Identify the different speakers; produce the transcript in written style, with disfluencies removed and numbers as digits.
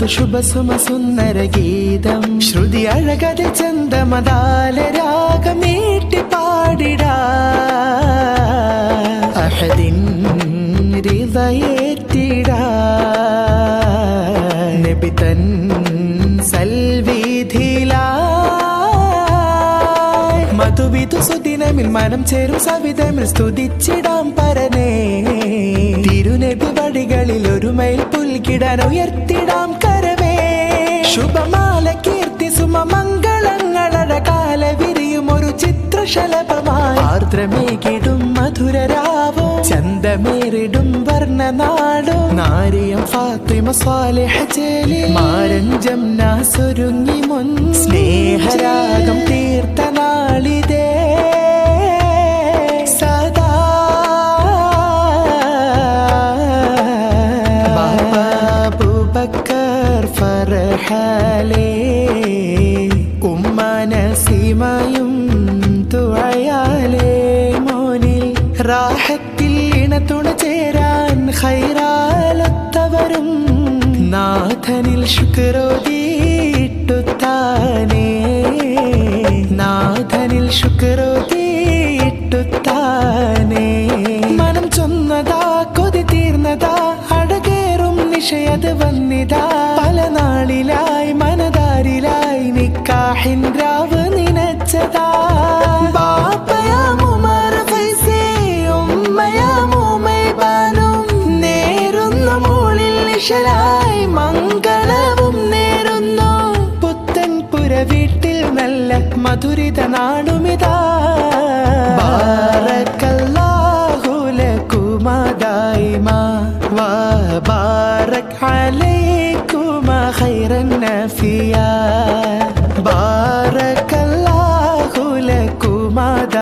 Speaker 1: മധു ശുഭസുമ സുന്ദര ഗീതം ശ്രുതി അഴകത് ചന്ദമദാല രാഗമീട്ടി പാടിടാ അഹദിൻ ഹൃദയേറ്റിടാ നബി തൻ സൽവിധിലായി മധുവിധു സുദിനമിൽ മനം ചേരും സവിധമിൽ സ്തുതിച്ചിടാം പരനേ തിരുനബി വടികളിൽ ഒരു മൈൽ പുൽകിടാൻ ഉയർത്തിടാം കരവേ ശുഭമാല കീർത്തി സുമ മംഗളങ്ങളട കാല വിരിയും ഒരു ചിത്രശലഭമായി ആർദ്രമേകിടും മധുരരാവോ ചന്തമേറിടും വർണ്ണനാടോ നാരിയം ഫാത്തിമ സ്വാലിഹ ചേലി മാരഞ്ചം നാസൊരുങ്ങി മുൻ സ്നേഹരാഗം തീർത്ത നാളിതേ സദാ ബാബാ അബൂബക്കർ ഫർഹാലേ ഉമ്മ നസീമയും തുഴയാലേ മോനിൽ റാഹത്തിൽ ഇണതുണ ചേരാൻ ഖൈറാലൊത്തവരും നാഥനിൽ ശുക്രോതിയിട്ടുത്താനേ നാഥനിൽ ശുക്രോതിയിട്ടുത്താനേ മനം ചൊന്നതാ കൊതി തീർന്നതാ അടകേറും നിശയത് വന്നിതാ പല നാളിലായി മനതാരിലായി നിക്കാഹിൻ രാവ് നിനച്ചതാ ബാപ്പയാമുമാർ ഫൈസേ ഉമ്മയാമുമൈബാനും നേരുന്ന മോളിൽ നിശലായി മംഗളവും നേരുന്നു പുത്തൻ പുര വീട്ടിൽ നല്ല മധുരിത നാടുമിതാ